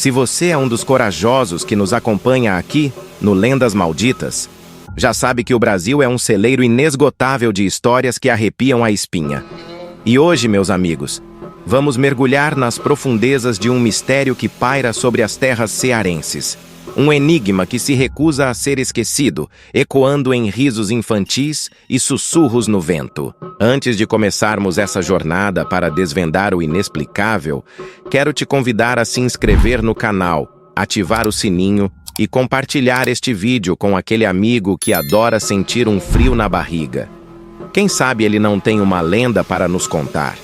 Se você é um dos corajosos que nos acompanha aqui, no Lendas Malditas, já sabe que o Brasil é um celeiro inesgotável de histórias que arrepiam a espinha. E hoje, meus amigos, vamos mergulhar nas profundezas de um mistério que paira sobre as terras cearenses. Um enigma que se recusa a ser esquecido, ecoando em risos infantis e sussurros no vento. Antes de começarmos essa jornada para desvendar o inexplicável, quero te convidar a se inscrever no canal, ativar o sininho e compartilhar este vídeo com aquele amigo que adora sentir um frio na barriga. Quem sabe ele não tem uma lenda para nos contar.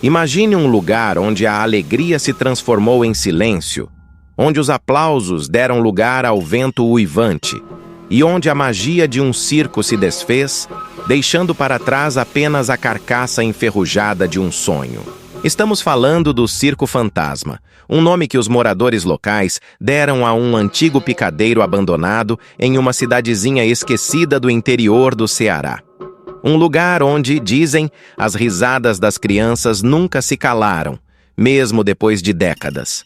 Imagine um lugar onde a alegria se transformou em silêncio, onde os aplausos deram lugar ao vento uivante e onde a magia de um circo se desfez, deixando para trás apenas a carcaça enferrujada de um sonho. Estamos falando do Circo Fantasma, um nome que os moradores locais deram a um antigo picadeiro abandonado em uma cidadezinha esquecida do interior do Ceará. Um lugar onde, dizem, as risadas das crianças nunca se calaram, mesmo depois de décadas.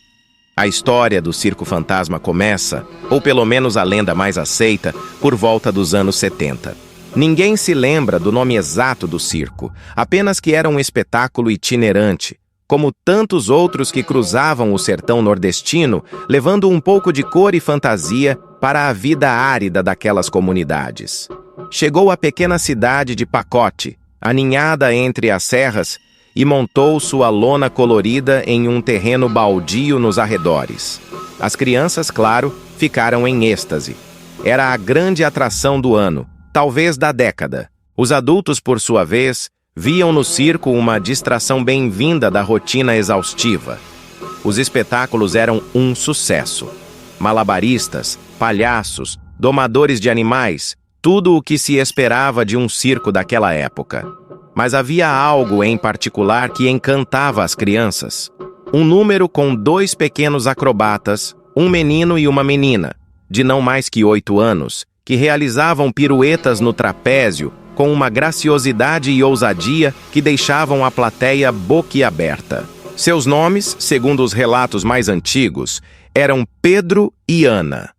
A história do Circo Fantasma começa, ou pelo menos a lenda mais aceita, por volta dos anos 70. Ninguém se lembra do nome exato do circo, apenas que era um espetáculo itinerante, como tantos outros que cruzavam o sertão nordestino, levando um pouco de cor e fantasia para a vida árida daquelas comunidades. Chegou à pequena cidade de Pacote, aninhada entre as serras, e montou sua lona colorida em um terreno baldio nos arredores. As crianças, claro, ficaram em êxtase. Era a grande atração do ano, talvez da década. Os adultos, por sua vez, viam no circo uma distração bem-vinda da rotina exaustiva. Os espetáculos eram um sucesso. Malabaristas, palhaços, domadores de animais, tudo o que se esperava de um circo daquela época. Mas havia algo em particular que encantava as crianças. Um número com 2 pequenos acrobatas, um menino e uma menina, de não mais que 8 anos, que realizavam piruetas no trapézio com uma graciosidade e ousadia que deixavam a plateia boquiaberta. Seus nomes, segundo os relatos mais antigos, eram Pedro e Ana.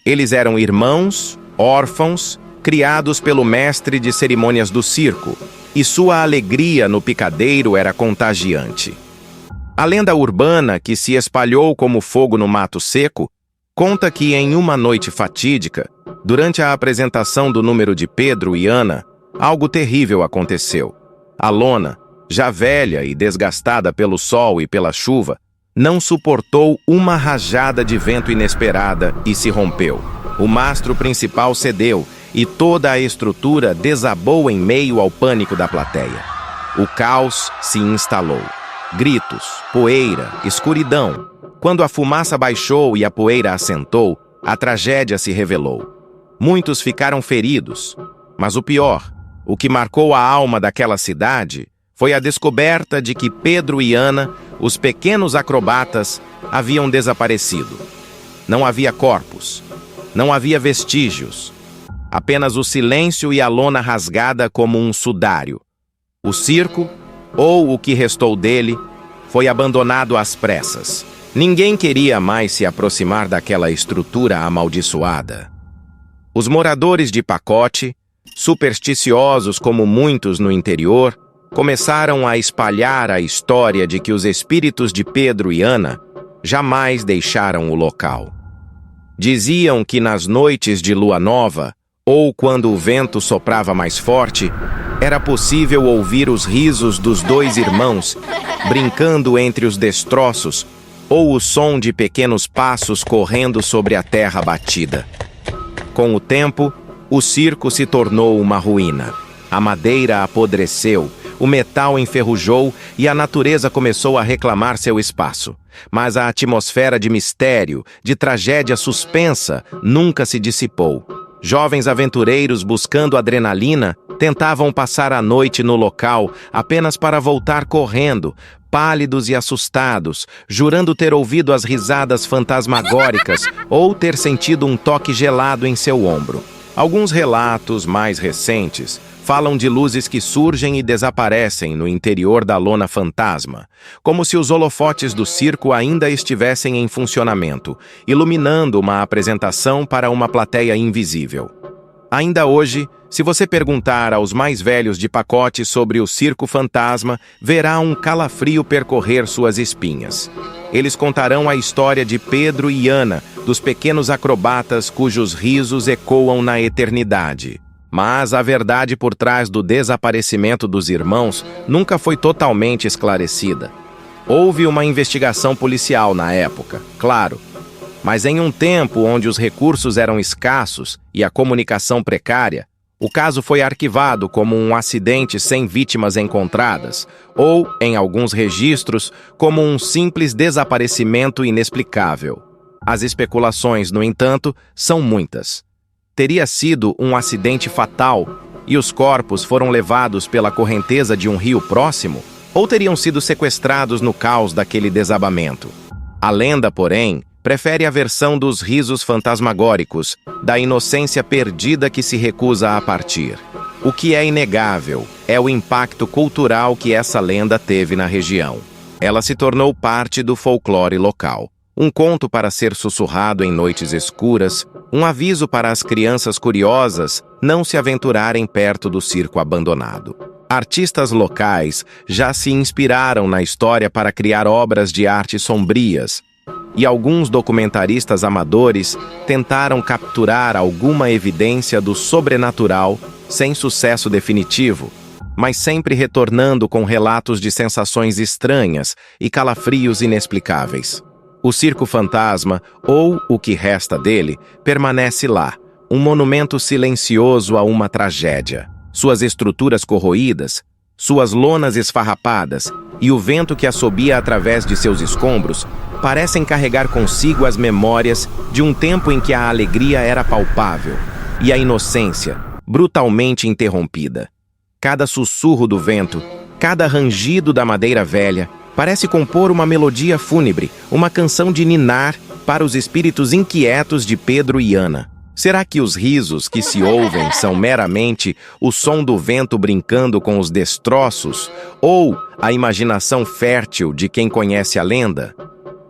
Eles eram irmãos, órfãos, criados pelo mestre de cerimônias do circo, e sua alegria no picadeiro era contagiante. A lenda urbana, que se espalhou como fogo no mato seco, conta que em uma noite fatídica, durante a apresentação do número de Pedro e Ana, algo terrível aconteceu. A lona, já velha e desgastada pelo sol e pela chuva, não suportou uma rajada de vento inesperada e se rompeu. O mastro principal cedeu e toda a estrutura desabou em meio ao pânico da plateia. O caos se instalou. Gritos, poeira, escuridão. Quando a fumaça baixou e a poeira assentou, a tragédia se revelou. Muitos ficaram feridos, mas o pior, o que marcou a alma daquela cidade, foi a descoberta de que Pedro e Ana, os pequenos acrobatas, haviam desaparecido. Não havia corpos, não havia vestígios, apenas o silêncio e a lona rasgada como um sudário. O circo, ou o que restou dele, foi abandonado às pressas. Ninguém queria mais se aproximar daquela estrutura amaldiçoada. Os moradores de Pacote, supersticiosos como muitos no interior, começaram a espalhar a história de que os espíritos de Pedro e Ana jamais deixaram o local. Diziam que nas noites de lua nova, ou quando o vento soprava mais forte, era possível ouvir os risos dos 2 irmãos brincando entre os destroços ou o som de pequenos passos correndo sobre a terra batida. Com o tempo, o circo se tornou uma ruína. A madeira apodreceu, o metal enferrujou e a natureza começou a reclamar seu espaço. Mas a atmosfera de mistério, de tragédia suspensa, nunca se dissipou. Jovens aventureiros buscando adrenalina tentavam passar a noite no local apenas para voltar correndo, pálidos e assustados, jurando ter ouvido as risadas fantasmagóricas ou ter sentido um toque gelado em seu ombro. Alguns relatos mais recentes Falam de luzes que surgem e desaparecem no interior da lona fantasma, como se os holofotes do circo ainda estivessem em funcionamento, iluminando uma apresentação para uma plateia invisível. Ainda hoje, se você perguntar aos mais velhos de pacote sobre o circo fantasma, verá um calafrio percorrer suas espinhas. Eles contarão a história de Pedro e Ana, dos pequenos acrobatas cujos risos ecoam na eternidade. Mas a verdade por trás do desaparecimento dos irmãos nunca foi totalmente esclarecida. Houve uma investigação policial na época, claro, mas em um tempo onde os recursos eram escassos e a comunicação precária, o caso foi arquivado como um acidente sem vítimas encontradas, ou, em alguns registros, como um simples desaparecimento inexplicável. As especulações, no entanto, são muitas. Teria sido um acidente fatal e os corpos foram levados pela correnteza de um rio próximo? Ou teriam sido sequestrados no caos daquele desabamento? A lenda, porém, prefere a versão dos risos fantasmagóricos, da inocência perdida que se recusa a partir. O que é inegável é o impacto cultural que essa lenda teve na região. Ela se tornou parte do folclore local. Um conto para ser sussurrado em noites escuras, um aviso para as crianças curiosas não se aventurarem perto do circo abandonado. Artistas locais já se inspiraram na história para criar obras de arte sombrias, e alguns documentaristas amadores tentaram capturar alguma evidência do sobrenatural sem sucesso definitivo, mas sempre retornando com relatos de sensações estranhas e calafrios inexplicáveis. O circo fantasma, ou o que resta dele, permanece lá, um monumento silencioso a uma tragédia. Suas estruturas corroídas, suas lonas esfarrapadas e o vento que assobia através de seus escombros parecem carregar consigo as memórias de um tempo em que a alegria era palpável e a inocência brutalmente interrompida. Cada sussurro do vento, cada rangido da madeira velha, parece compor uma melodia fúnebre, uma canção de ninar para os espíritos inquietos de Pedro e Ana. Será que os risos que se ouvem são meramente o som do vento brincando com os destroços ou a imaginação fértil de quem conhece a lenda?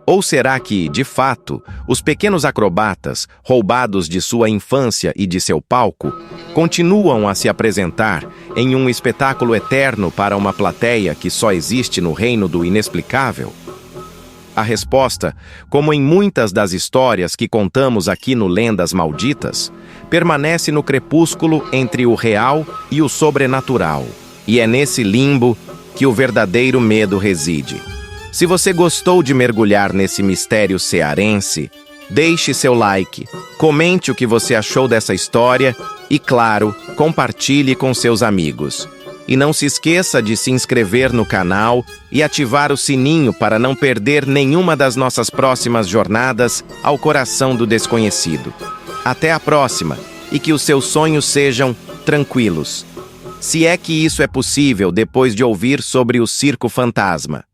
Ou será que, de fato, os pequenos acrobatas, roubados de sua infância e de seu palco, continuam a se apresentar em um espetáculo eterno para uma plateia que só existe no reino do inexplicável? A resposta, como em muitas das histórias que contamos aqui no Lendas Malditas, permanece no crepúsculo entre o real e o sobrenatural. E é nesse limbo que o verdadeiro medo reside. Se você gostou de mergulhar nesse mistério cearense, deixe seu like, comente o que você achou dessa história e, claro, compartilhe com seus amigos. E não se esqueça de se inscrever no canal e ativar o sininho para não perder nenhuma das nossas próximas jornadas ao coração do desconhecido. Até a próxima e que os seus sonhos sejam tranquilos. Se é que isso é possível depois de ouvir sobre o circo fantasma.